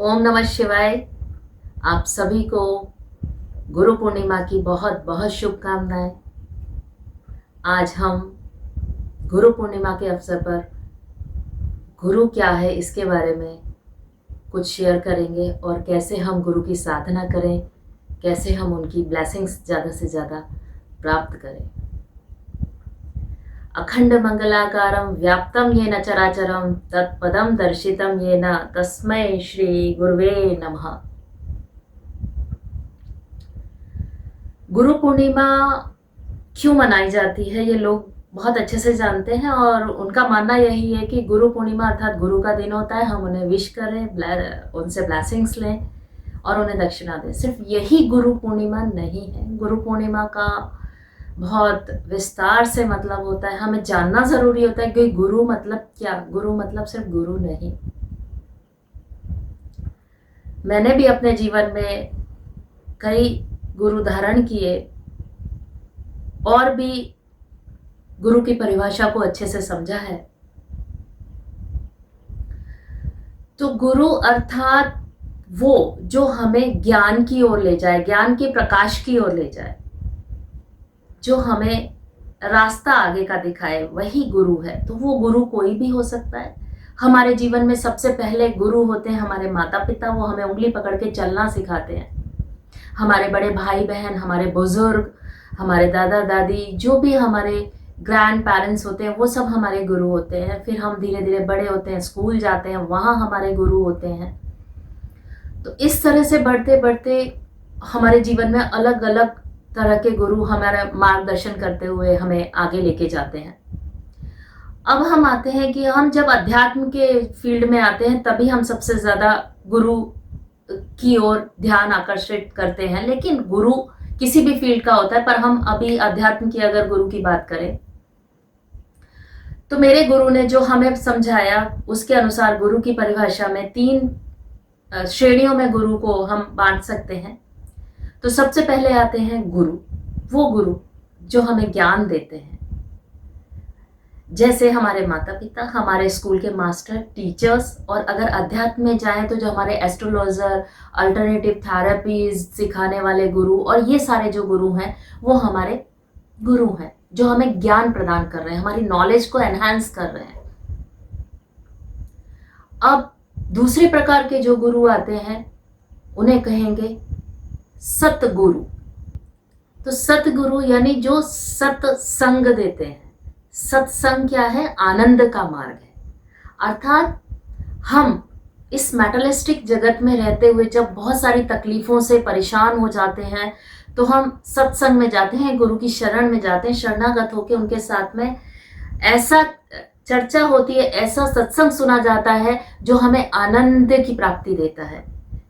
ओम नमः शिवाय। आप सभी को गुरु पूर्णिमा की बहुत बहुत शुभकामनाएं। आज हम गुरु पूर्णिमा के अवसर पर गुरु क्या है इसके बारे में कुछ शेयर करेंगे और कैसे हम गुरु की साधना करें, कैसे हम उनकी ब्लेसिंग्स ज़्यादा से ज़्यादा प्राप्त करें। अखंड मंगलाकारं व्याप्तं येन चराचरं तत्पदं दर्शितं येन तस्मै श्री गुरुवे नमः। गुरु पूर्णिमा क्यों मनाई जाती है ये लोग बहुत अच्छे से जानते हैं और उनका मानना यही है कि गुरु पूर्णिमा अर्थात गुरु का दिन होता है, हम उन्हें विश करें, उनसे ब्लेसिंग्स लें और उन्हें दक्षिणा दें। सिर्फ यही गुरु पूर्णिमा नहीं है। गुरु पूर्णिमा का बहुत विस्तार से मतलब होता है, हमें जानना ज़रूरी होता है कि गुरु मतलब क्या। गुरु मतलब सिर्फ गुरु नहीं। मैंने भी अपने जीवन में कई गुरु धारण किए और भी गुरु की परिभाषा को अच्छे से समझा है। तो गुरु अर्थात वो जो हमें ज्ञान की ओर ले जाए, ज्ञान के प्रकाश की ओर ले जाए, जो हमें रास्ता आगे का दिखाए, वही गुरु है। तो वो गुरु कोई भी हो सकता है। हमारे जीवन में सबसे पहले गुरु होते हैं हमारे माता पिता। वो हमें उंगली पकड़ के चलना सिखाते हैं। हमारे बड़े भाई बहन, हमारे बुजुर्ग, हमारे दादा दादी, जो भी हमारे ग्रैंड पेरेंट्स होते हैं, वो सब हमारे गुरु होते हैं। फिर हम धीरे धीरे बड़े होते हैं, स्कूल जाते हैं, वहाँ हमारे गुरु होते हैं। तो इस तरह से बढ़ते बढ़ते हमारे जीवन में अलग अलग तरह के गुरु हमारा मार्गदर्शन करते हुए हमें आगे लेके जाते हैं। अब हम आते हैं कि हम जब अध्यात्म के फील्ड में आते हैं तभी हम सबसे ज़्यादा गुरु की ओर ध्यान आकर्षित करते हैं। लेकिन गुरु किसी भी फील्ड का होता है, पर हम अभी अध्यात्म की अगर गुरु की बात करें तो मेरे गुरु ने जो हमें समझाया उसके अनुसार गुरु की परिभाषा में 3 श्रेणियों में गुरु को हम बांट सकते हैं। तो सबसे पहले आते हैं गुरु, वो गुरु जो हमें ज्ञान देते हैं, जैसे हमारे माता पिता, हमारे स्कूल के मास्टर, टीचर्स, और अगर अध्यात्म में जाएं तो जो हमारे एस्ट्रोलॉजर, अल्टरनेटिव थेरेपीज सिखाने वाले गुरु, और ये सारे जो गुरु हैं वो हमारे गुरु हैं जो हमें ज्ञान प्रदान कर रहे हैं, हमारी नॉलेज को एनहांस कर रहे हैं। अब दूसरे प्रकार के जो गुरु आते हैं उन्हें कहेंगे सतगुरु। तो सतगुरु यानी जो सत्संग देते हैं। सत्संग क्या है? आनंद का मार्ग है। अर्थात हम इस मेटलिस्टिक जगत में रहते हुए जब बहुत सारी तकलीफों से परेशान हो जाते हैं तो हम सत्संग में जाते हैं, गुरु की शरण में जाते हैं, शरणागत होकर उनके साथ में ऐसा चर्चा होती है, ऐसा सत्संग सुना जाता है जो हमें आनंद की प्राप्ति देता है।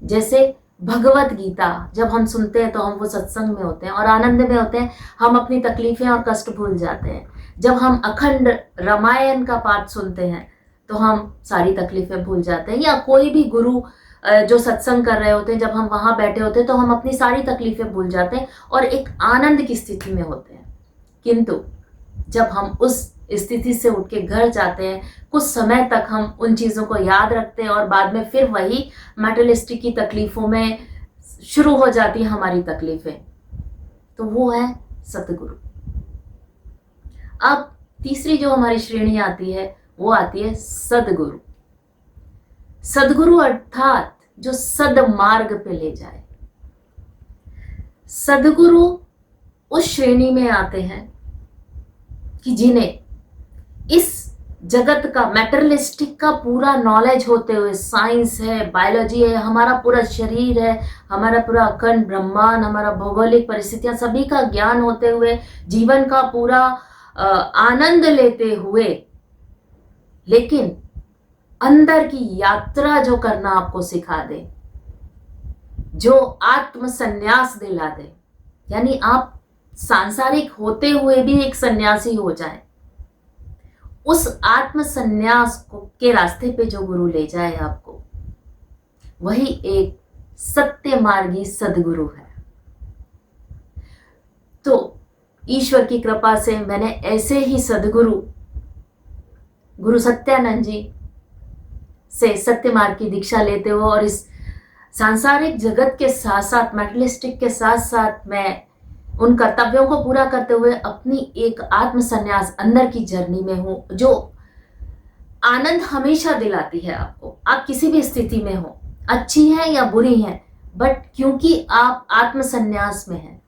जैसे भगवत गीता जब हम सुनते हैं तो हम वो सत्संग में होते हैं और आनंद में होते हैं, हम अपनी तकलीफें और कष्ट भूल जाते हैं। जब हम अखंड रामायण का पाठ सुनते हैं तो हम सारी तकलीफें भूल जाते हैं। या कोई भी गुरु जो सत्संग कर रहे होते हैं, जब हम वहाँ बैठे होते हैं तो हम अपनी सारी तकलीफें भूल जाते हैं और एक आनंद की स्थिति में होते हैं। किंतु जब हम उस स्थिति से उठ के घर जाते हैं, कुछ समय तक हम उन चीज़ों को याद रखते हैं और बाद में फिर वही मेटलिस्टिक की तकलीफों में शुरू हो जाती है हमारी तकलीफें। तो वो है सतगुरु। अब तीसरी जो हमारी श्रेणी आती है वो आती है सदगुरु। सदगुरु अर्थात जो सदमार्ग पे ले जाए। सदगुरु उस श्रेणी में आते हैं कि जिन्हें इस जगत का, मैटरलिस्टिक का पूरा नॉलेज होते हुए, साइंस है, बायोलॉजी है, हमारा पूरा शरीर है, हमारा पूरा अखंड ब्रह्मांड, हमारा भौगोलिक परिस्थितियां, सभी का ज्ञान होते हुए, जीवन का पूरा आनंद लेते हुए, लेकिन अंदर की यात्रा जो करना आपको सिखा दे, जो आत्म संन्यास दिला दे, यानी आप सांसारिक होते हुए भी एक सन्यासी हो जाए, उस आत्म संन्यास के रास्ते पे जो गुरु ले जाए आपको, वही एक सत्य मार्गी सदगुरु है। तो ईश्वर की कृपा से मैंने ऐसे ही सदगुरु गुरु सत्यानंद जी से सत्य मार्ग की दीक्षा लेते हुए और इस सांसारिक जगत के साथ साथ, मेटलिस्टिक के साथ साथ मैं उन कर्तव्यों को पूरा करते हुए अपनी एक आत्म संन्यास अंदर की जर्नी में हूं, जो आनंद हमेशा दिलाती है आपको। आप किसी भी स्थिति में हो, अच्छी है या बुरी है, बट क्योंकि आप आत्म संन्यास में हैं,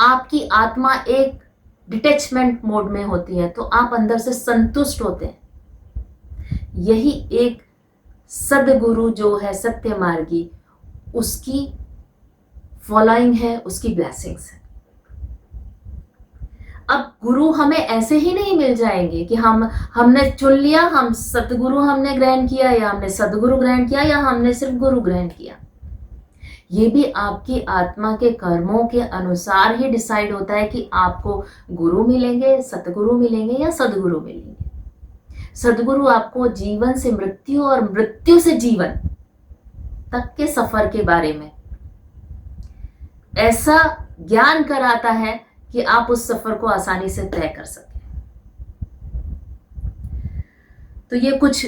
आपकी आत्मा एक डिटैचमेंट मोड में होती है, तो आप अंदर से संतुष्ट होते हैं। यही एक सदगुरु जो है, सत्य मार्गी, उसकी फॉलोइंग है, उसकी ब्लेसिंग्स है। अब गुरु हमें ऐसे ही नहीं मिल जाएंगे कि हमने चुन लिया, हम सतगुरु हमने ग्रहण किया, या हमने सदगुरु ग्रहण किया, या हमने सिर्फ गुरु ग्रहण किया। ये भी आपकी आत्मा के कर्मों के अनुसार ही डिसाइड होता है कि आपको गुरु मिलेंगे, सतगुरु मिलेंगे या सदगुरु मिलेंगे। सदगुरु आपको जीवन से मृत्यु और मृत्यु से जीवन तक के सफर के बारे में ऐसा ज्ञान कराता है कि आप उस सफर को आसानी से तय कर सकें। तो ये कुछ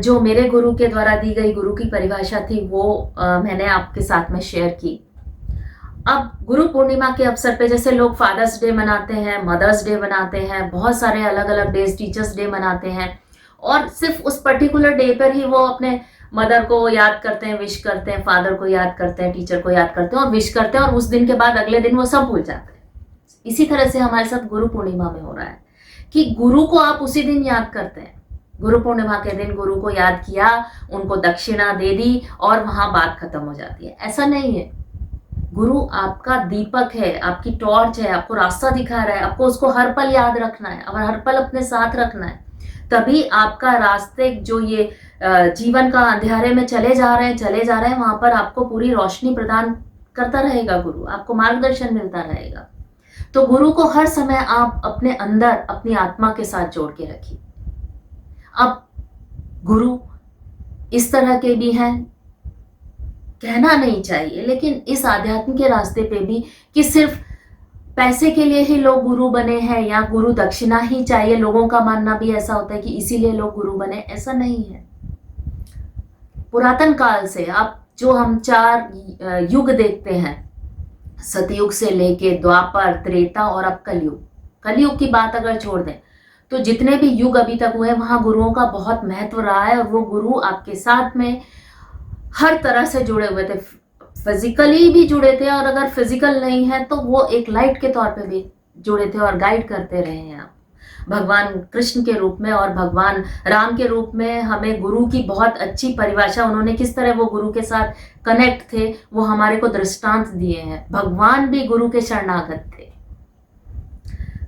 जो मेरे गुरु के द्वारा दी गई गुरु की परिभाषा थी, वो मैंने आपके साथ में शेयर की। अब गुरु पूर्णिमा के अवसर पे जैसे लोग फादर्स डे मनाते हैं, मदर्स डे मनाते हैं, बहुत सारे अलग अलग डेज, टीचर्स डे मनाते हैं, और सिर्फ उस पर्टिकुलर डे पर ही वो अपने मदर को याद करते हैं, विश करते हैं, फादर को याद करते हैं, टीचर को याद करते हैं और विश करते हैं, और उस दिन के बाद अगले दिन वो सब भूल जाते हैं। इसी तरह से हमारे साथ गुरु पूर्णिमा में हो रहा है कि गुरु को आप उसी दिन याद करते हैं। गुरु पूर्णिमा के दिन गुरु को याद किया, उनको दक्षिणा दे दी और वहां बात खत्म हो जाती है। ऐसा नहीं है। गुरु आपका दीपक है, आपकी टॉर्च है, आपको रास्ता दिखा रहा है, आपको उसको हर पल याद रखना है और हर पल अपने साथ रखना है। तभी आपका रास्ते जो ये जीवन का अंधेरे में चले जा रहे हैं, वहां पर आपको पूरी रोशनी प्रदान करता रहेगा गुरु, आपको मार्गदर्शन मिलता रहेगा। तो गुरु को हर समय आप अपने अंदर अपनी आत्मा के साथ जोड़ के रखिए। अब गुरु इस तरह के भी हैं, कहना नहीं चाहिए, लेकिन इस आध्यात्म के रास्ते पे भी कि सिर्फ पैसे के लिए ही लोग गुरु बने हैं या गुरु दक्षिणा ही चाहिए, लोगों का मानना भी ऐसा होता है कि इसीलिए लोग गुरु बने, ऐसा नहीं है। पुरातन काल से आप जो हम 4 युग देखते हैं, सतयुग से लेके द्वापर, त्रेता और अब कलयुग। कलयुग की बात अगर छोड़ दें तो जितने भी युग अभी तक हुए, वहां गुरुओं का बहुत महत्व रहा है, और वो गुरु आपके साथ में हर तरह से जुड़े हुए थे, फिजिकली भी जुड़े थे, और अगर फिजिकल नहीं है तो वो एक लाइट के तौर पे भी जुड़े थे और गाइड करते रहे हैं। आप भगवान कृष्ण के रूप में और भगवान राम के रूप में हमें गुरु की बहुत अच्छी परिभाषा, उन्होंने किस तरह वो गुरु के साथ कनेक्ट थे, वो हमारे को दृष्टांत दिए हैं। भगवान भी गुरु के शरणागत थे।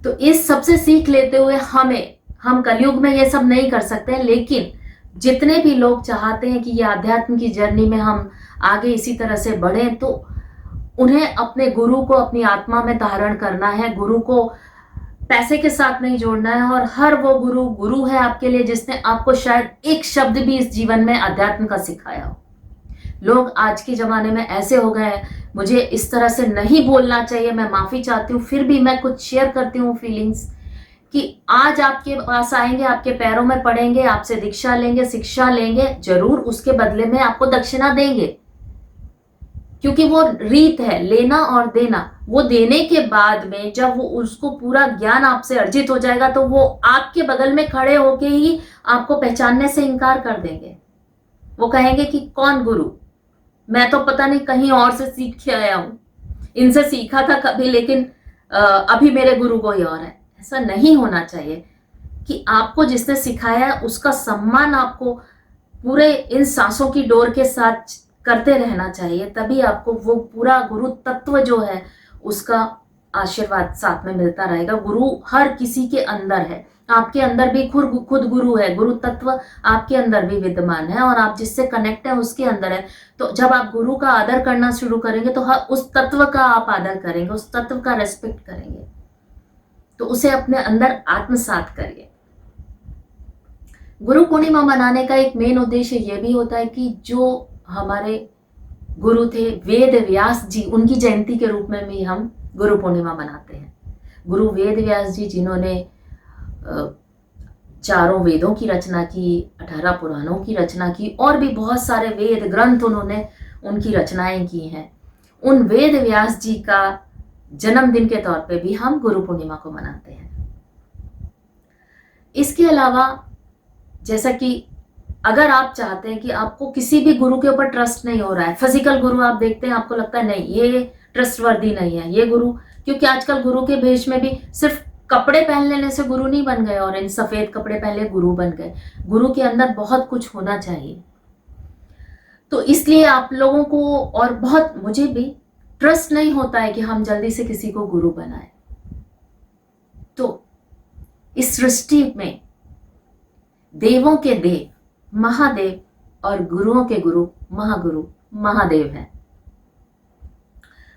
तो इस सबसे सीख लेते हुए हम कलयुग में ये सब नहीं कर सकते, लेकिन जितने भी लोग चाहते हैं कि ये आध्यात्म की जर्नी में हम आगे इसी तरह से बढ़ें, तो उन्हें अपने गुरु को अपनी आत्मा में धारण करना है। गुरु को पैसे के साथ नहीं जोड़ना है, और हर वो गुरु है आपके लिए जिसने आपको शायद एक शब्द भी इस जीवन में अध्यात्म का सिखाया हो। लोग आज के जमाने में ऐसे हो गए हैं, मुझे इस तरह से नहीं बोलना चाहिए, मैं माफी चाहती हूँ, फिर भी मैं कुछ शेयर करती हूँ फीलिंग्स, कि आज आपके पास आएंगे, आपके पैरों में पड़ेंगे, आपसे दीक्षा लेंगे, शिक्षा लेंगे, जरूर उसके बदले में आपको दक्षिणा देंगे, क्योंकि वो रीत है लेना और देना। वो देने के बाद में जब वो उसको पूरा ज्ञान आपसे अर्जित हो जाएगा, तो वो आपके बगल में खड़े होके ही आपको पहचानने से इनकार कर देंगे। वो कहेंगे कि कौन गुरु, मैं तो पता नहीं कहीं और से सीख के आया हूं, इनसे सीखा था कभी, लेकिन अभी मेरे गुरु कोई और है। ऐसा नहीं होना चाहिए कि आपको जिसने सिखाया उसका सम्मान आपको पूरे इन सांसों की डोर के साथ करते रहना चाहिए, तभी आपको वो पूरा गुरु तत्व जो है उसका आशीर्वाद साथ में मिलता रहेगा। गुरु हर किसी के अंदर है, आपके अंदर भी खुद गुरु है, गुरु तत्व आपके अंदर भी विद्यमान है, और आप जिससे कनेक्ट है उसके अंदर है। तो जब आप गुरु का आदर करना शुरू करेंगे तो उस तत्व का आप आदर करेंगे, उस तत्व का रेस्पेक्ट करेंगे, तो उसे अपने अंदर आत्मसात करिए। गुरु पूर्णिमा मनाने का एक मेन उद्देश्य यह भी होता है कि जो हमारे गुरु थे वेद व्यास जी, उनकी जयंती के रूप में भी हम गुरु पूर्णिमा मनाते हैं। गुरु वेद व्यास जी, जिन्होंने चारों वेदों की रचना की, 18 पुराणों की रचना की, और भी बहुत सारे वेद ग्रंथ उन्होंने उनकी रचनाएं की हैं। उन वेद व्यास जी का जन्मदिन के तौर पे भी हम गुरु पूर्णिमा को मनाते हैं। इसके अलावा जैसा कि अगर आप चाहते हैं कि आपको किसी भी गुरु के ऊपर ट्रस्ट नहीं हो रहा है, फिजिकल गुरु आप देखते हैं, आपको लगता है नहीं ये ट्रस्टवर्दी नहीं है ये गुरु, क्योंकि आजकल गुरु के भेष में भी सिर्फ कपड़े पहन लेने से गुरु नहीं बन गए और इन सफेद कपड़े पहले गुरु बन गए। गुरु के अंदर बहुत कुछ होना चाहिए। तो इसलिए आप लोगों को और बहुत मुझे भी ट्रस्ट नहीं होता है कि हम जल्दी से किसी को गुरु बनाए। तो इस सृष्टि में देवों के देव महादेव और गुरुओं के गुरु महागुरु महादेव हैं।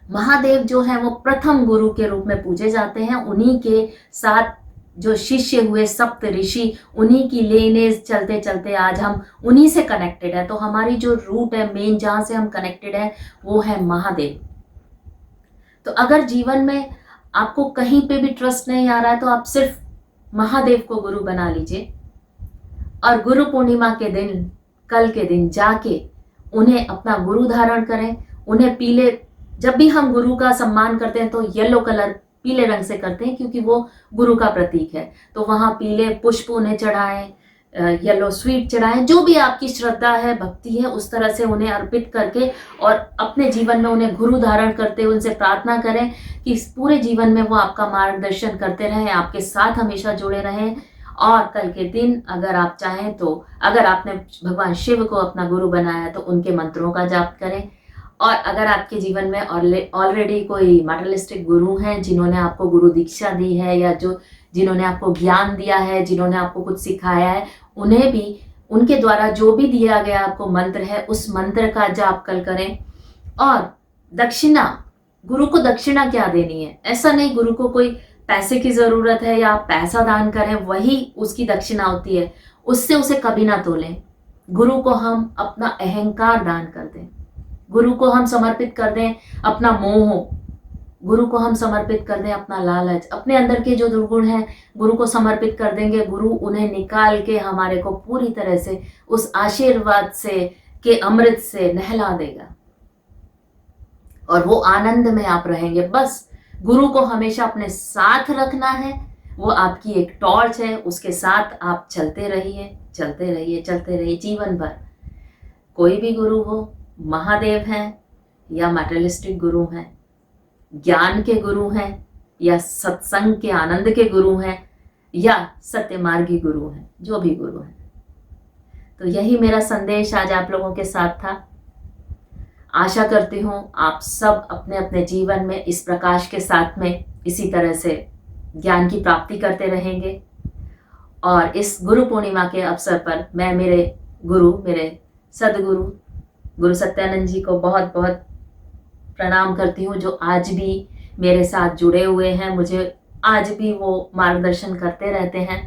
महादेव जो है वो प्रथम गुरु के रूप में पूजे जाते हैं। उन्हीं के साथ जो शिष्य हुए सप्त ऋषि, उन्हीं की लेने चलते चलते आज हम उन्हीं से कनेक्टेड है। तो हमारी जो रूट है मेन जहां से हम कनेक्टेड है वो है महादेव। तो अगर जीवन में आपको कहीं पे भी ट्रस्ट नहीं आ रहा है तो आप सिर्फ महादेव को गुरु बना लीजिए और गुरु पूर्णिमा के दिन, कल के दिन जाके उन्हें अपना गुरु धारण करें। उन्हें पीले, जब भी हम गुरु का सम्मान करते हैं तो येलो कलर पीले रंग से करते हैं क्योंकि वो गुरु का प्रतीक है। तो वहां पीले पुष्प उन्हें चढ़ाएं, येलो स्वीट चढ़ाएं, जो भी आपकी श्रद्धा है भक्ति है उस तरह से उन्हें अर्पित करके और अपने जीवन में उन्हें गुरु धारण करते हुए उनसे प्रार्थना करें कि इस पूरे जीवन में वो आपका मार्गदर्शन करते रहें, आपके साथ हमेशा जुड़े रहें। और कल के दिन अगर आप चाहें तो अगर आपने भगवान शिव को अपना गुरु बनाया तो उनके मंत्रों का जाप करें। और अगर आपके जीवन में ऑलरेडी कोई मटेरियलिस्टिक गुरु हैं जिन्होंने आपको गुरु दीक्षा दी है या जिन्होंने आपको ज्ञान दिया है, जिन्होंने आपको कुछ सिखाया है, उन्हें भी उनके द्वारा जो भी दिया गया आपको मंत्र है उस मंत्र का जाप कल करें। और दक्षिणा, गुरु को दक्षिणा क्या देनी है, ऐसा नहीं गुरु को कोई पैसे की जरूरत है या आप पैसा दान करें वही उसकी दक्षिणा होती है, उससे उसे कभी ना तोलें। गुरु को हम अपना अहंकार दान कर दें, गुरु को हम समर्पित कर दें अपना मोह, गुरु को हम समर्पित कर दें अपना लालच, अपने अंदर के जो दुर्गुण हैं गुरु को समर्पित कर देंगे। गुरु उन्हें निकाल के हमारे को पूरी तरह से उस आशीर्वाद से के अमृत से नहला देगा और वो आनंद में आप रहेंगे। बस गुरु को हमेशा अपने साथ रखना है, वो आपकी एक टॉर्च है, उसके साथ आप चलते रहिए चलते रहिए चलते रहिए जीवन भर। कोई भी गुरु हो, महादेव हैं या मटेरियलिस्टिक गुरु हैं, ज्ञान के गुरु हैं या सत्संग के आनंद के गुरु हैं या सत्यमार्गी गुरु हैं, जो भी गुरु हैं। तो यही मेरा संदेश आज आप लोगों के साथ था। आशा करती हूँ आप सब अपने अपने जीवन में इस प्रकाश के साथ में इसी तरह से ज्ञान की प्राप्ति करते रहेंगे। और इस गुरु पूर्णिमा के अवसर पर मैं मेरे गुरु, मेरे सदगुरु गुरु सत्यानंद जी को बहुत बहुत प्रणाम करती हूँ, जो आज भी मेरे साथ जुड़े हुए हैं। मुझे आज भी वो मार्गदर्शन करते रहते हैं।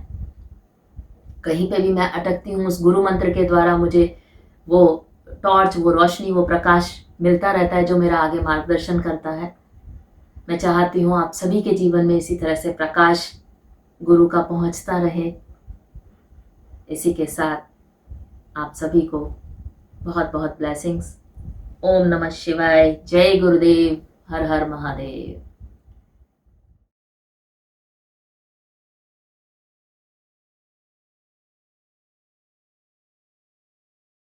कहीं पे भी मैं अटकती हूँ उस गुरु मंत्र के द्वारा मुझे वो टॉर्च, वो रोशनी, वो प्रकाश मिलता रहता है जो मेरा आगे मार्गदर्शन करता है। मैं चाहती हूँ आप सभी के जीवन में इसी तरह से प्रकाश गुरु का पहुँचता रहे। इसी के साथ आप सभी को बहुत बहुत ब्लेसिंग्स। ओम नमः शिवाय। जय गुरुदेव। हर हर महादेव।